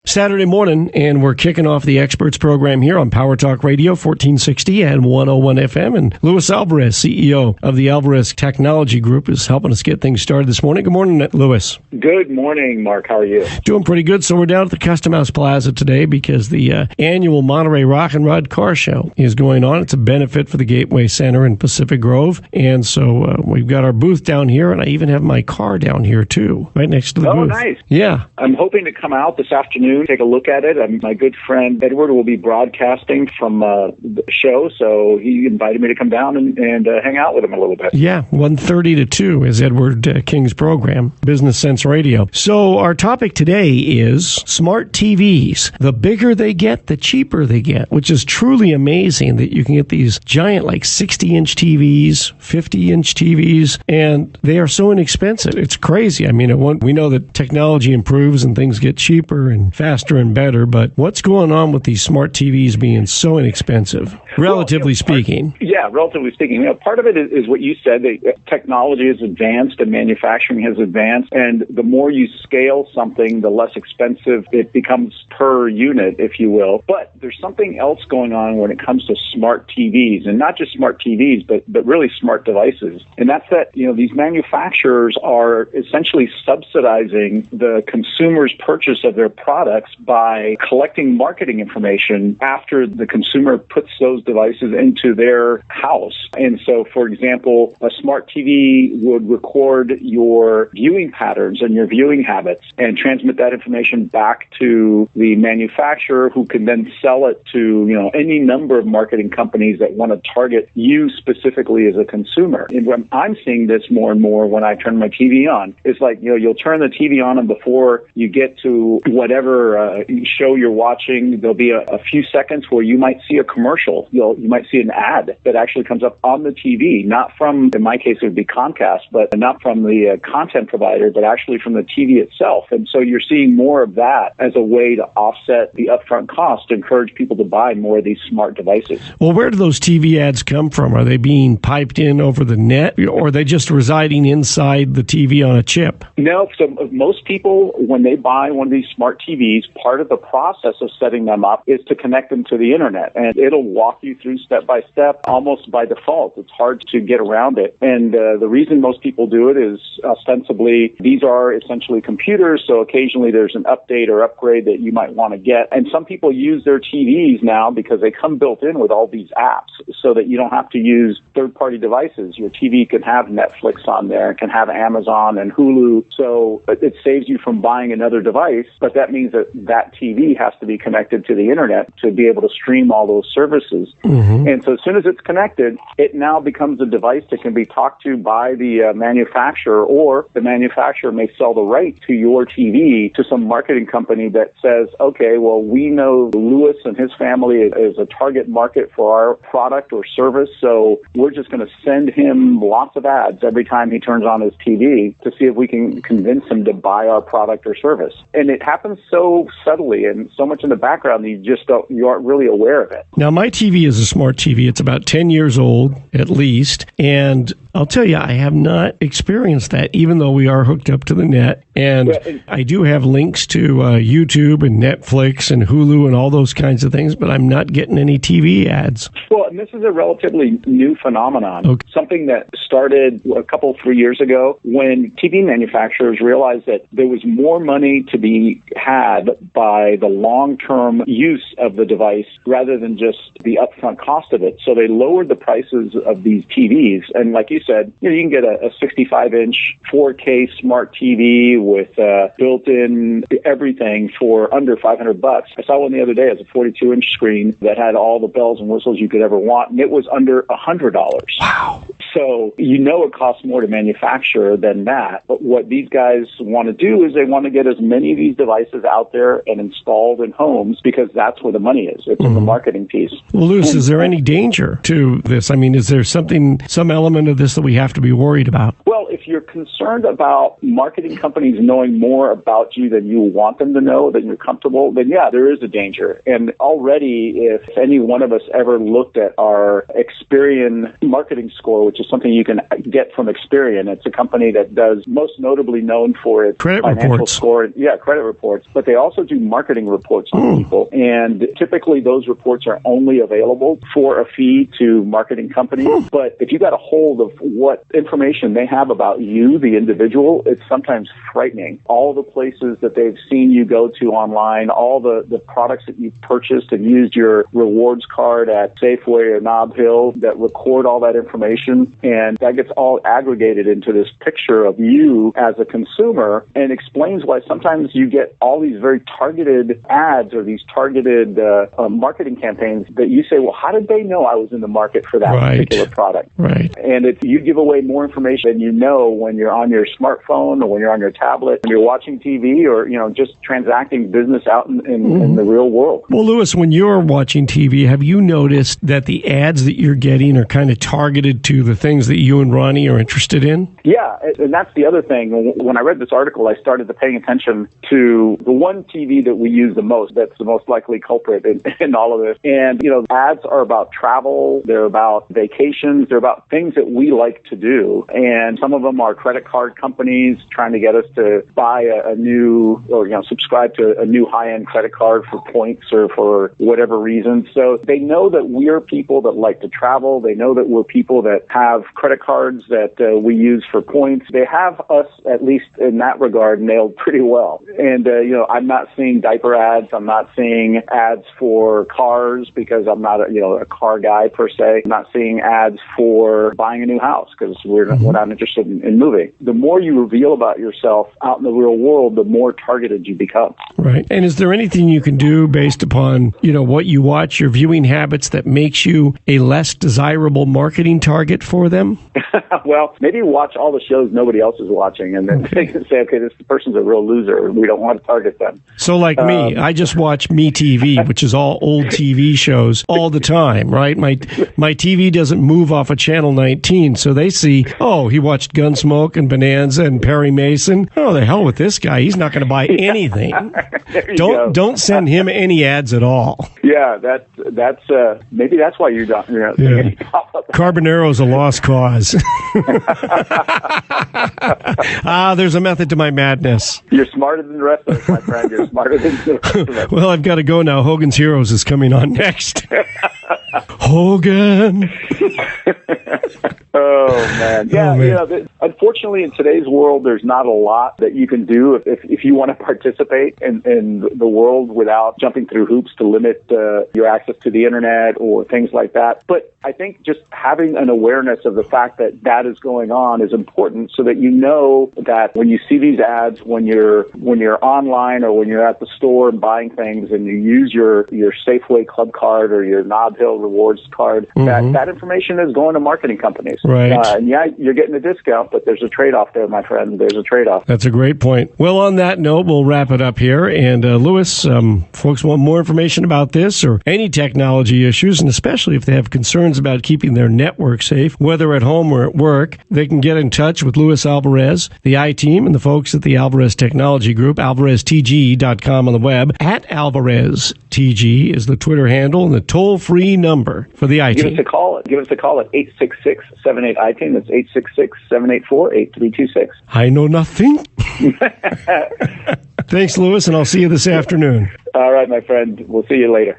Saturday morning, and we're kicking off the Experts program here on Power Talk Radio, 1460 and 101 FM. And Luis Alvarez, CEO of the Alvarez Technology Group, is helping us get things started this morning. Good morning, Luis. Good morning, Mark. How are you? Doing pretty good. So we're down at the Custom House Plaza today because the annual Monterey Rock and Rod Car Show is going on. It's a benefit for the Gateway Center in Pacific Grove. And so we've got our booth down here, and I even have my car down here, too, right next to the booth. Oh, nice. Yeah. I'm hoping to come out this afternoon, take a look at it. My good friend Edward will be broadcasting from the show, so he invited me to come down and hang out with him a little bit. Yeah, 1:30 to 2 is Edward King's program, Business Sense Radio. So our topic today is smart TVs. The bigger they get, the cheaper they get, which is truly amazing that you can get these giant, like 60-inch TVs, 50-inch TVs, and they are so inexpensive. It's crazy. I mean, we know that technology improves and things get cheaper and faster and better, but what's going on with these smart TVs being so inexpensive, relatively speaking? Relatively speaking. Part of it is what you said. Technology has advanced and manufacturing has advanced, and the more you scale something, the less expensive it becomes per unit, if you will. But there's something else going on when it comes to smart TVs, and not just smart TVs, but really smart devices. And that's that, these manufacturers are essentially subsidizing the consumer's purchase of their products by collecting marketing information after the consumer puts those devices into their house. And so, for example, a smart TV would record your viewing patterns and your viewing habits and transmit that information back to the manufacturer, who can then sell it to, any number of marketing companies that want to target you specifically as a consumer. And when I'm seeing this more and more when I turn my TV on, it's like, you'll turn the TV on, and before you get to whatever show you're watching, there'll be a few seconds where you might see a commercial. You might see an ad that actually comes up on the TV, not from, in my case, it would be Comcast, but not from the content provider, but actually from the TV itself. And so you're seeing more of that as a way to offset the upfront cost to encourage people to buy more of these smart devices. Well, where do those TV ads come from? Are they being piped in over the net, or are they just residing inside the TV on a chip? No. So most people, when they buy one of these smart TVs, part of the process of setting them up is to connect them to the internet, and it'll walk you through step by step, almost by default. It's hard to get around it. And the reason most people do it is ostensibly these are essentially computers, so occasionally there's an update or upgrade that you might want to get. And some people use their TVs now because they come built in with all these apps so that you don't have to use third-party devices. Your TV can have Netflix on there, can have Amazon and Hulu, so it saves you from buying another device, but that means that TV has to be connected to the internet to be able to stream all those services. Mm-hmm. And so as soon as it's connected, it now becomes a device that can be talked to by the manufacturer, or the manufacturer may sell the right to your TV to some marketing company that says, okay, well, we know Lewis and his family is a target market for our product or service, so we're just going to send him lots of ads every time he turns on his TV to see if we can convince him to buy our product or service. And it happens so subtly and so much in the background that you aren't really aware of it. Now, my TV is a smart TV. It's about 10 years old, at least, and I'll tell you, I have not experienced that, even though we are hooked up to the net. And I do have links to YouTube and Netflix and Hulu and all those kinds of things, but I'm not getting any TV ads. Well, and this is a relatively new phenomenon, something that started a couple, 3 years ago when TV manufacturers realized that there was more money to be had by the long-term use of the device rather than just the upfront cost of it. So they lowered the prices of these TVs. And like you said, you can get a 65-inch 4K smart TV with built-in everything for under $500. I saw one the other day as a 42-inch screen that had all the bells and whistles you could ever want, and it was under $100. Wow. So it costs more to manufacture than that. But what these guys want to do is they want to get as many of these devices out there and installed in homes because that's where the money is. It's in the marketing piece. Well, Luis, is there any danger to this? I mean, is there some element of this that we have to be worried about? Well, if you're concerned about marketing companies knowing more about you than you want them to know, that you're comfortable, then yeah, there is a danger. And already, if any one of us ever looked at our Experian marketing score, which is something you can get from Experian, it's a company that does most notably known for its credit financial reports. score. Yeah, credit reports. But they also do marketing reports on people. And typically those reports are only available for a fee to marketing companies. But if you got a hold of what information they have about you, the individual, it's sometimes frightening. All the places that they've seen you go to online, all the products that you've purchased and used your rewards card at Safeway or Nob Hill that record all that information, and that gets all aggregated into this picture of you as a consumer, and explains why sometimes you get all these very targeted ads or these targeted marketing campaigns that you say, well, how did they know I was in the market for that particular product? Right. And if you give away more information than you know when you're on your smartphone or when you're on your tablet, when you're watching TV or, just transacting business out in the real world. Well, Louis, when you're watching TV, have you noticed that the ads that you're getting are kind of targeted to the things that you and Ronnie are interested in? Yeah, and that's the other thing. When I read this article, I started to paying attention to the one TV that we use the most, that's the most likely culprit in all of this. And, ads are about travel, they're about vacations, they're about things that we like to do. And some of them are credit card companies trying to get us to buy a new or, subscribe to a new high-end credit card for points or for whatever reason. So they know that we're people that like to travel. They know that we're people that have credit cards that we use for points. They have us, at least in that regard, nailed pretty well. And, I'm not seeing diaper ads. I'm not seeing ads for cars because I'm not a car guy per se. I'm not seeing ads for buying a new house because we're not interested in moving. The more you reveal about yourself out in the real world, the more targeted you become. Right. And is there anything you can do based upon, what you watch, your viewing habits, that makes you a less desirable marketing target for them? Well, maybe watch all the shows nobody else is watching and then they can say, okay, this person's a real loser. We don't want to target them. So like me, I just watch Me TV, which is all old TV shows all the time, right? My TV doesn't move off of Channel 19, so they see, oh, he watched Gunsmoke and Bonanza and Perry Mason. Oh, the hell with this guy. He's not going to buy anything. Don't send him any ads at all. Yeah, that's maybe that's why you're not. Carbonero's a lost cause. There's a method to my madness. You're smarter than the rest of us, my friend. You're smarter than the rest of us. Well, I've got to go now. Hogan's Heroes is coming on next. Hogan. Oh, man. Yeah, unfortunately, in today's world, there's not a lot that you can do if you want to participate in the world without jumping through hoops to limit your access to the internet or things like that. But I think just having an awareness of the fact that is going on is important so that you know that when you see these ads, when you're online or when you're at the store and buying things and you use your Safeway Club card or your Nob Hill Rewards card, that information is going to marketing companies. Right. And yeah, you're getting a discount, but there's a trade-off there, my friend. There's a trade-off. That's a great point. Well, on that note, we'll wrap it up here. And Louis, folks want more information about this or any technology issues, and especially if they have concerns about keeping their network safe, whether at home or at work, they can get in touch with Louis Alvarez, the I-Team, and the folks at the Alvarez Technology Group, alvareztg.com on the web. @AlvarezTG is the Twitter handle and the toll-free number for the I-Team. Give us a call at 866-78-I-Team. That's 866-784-8326. I know nothing. Thanks, Louis, and I'll see you this afternoon. All right, my friend. We'll see you later.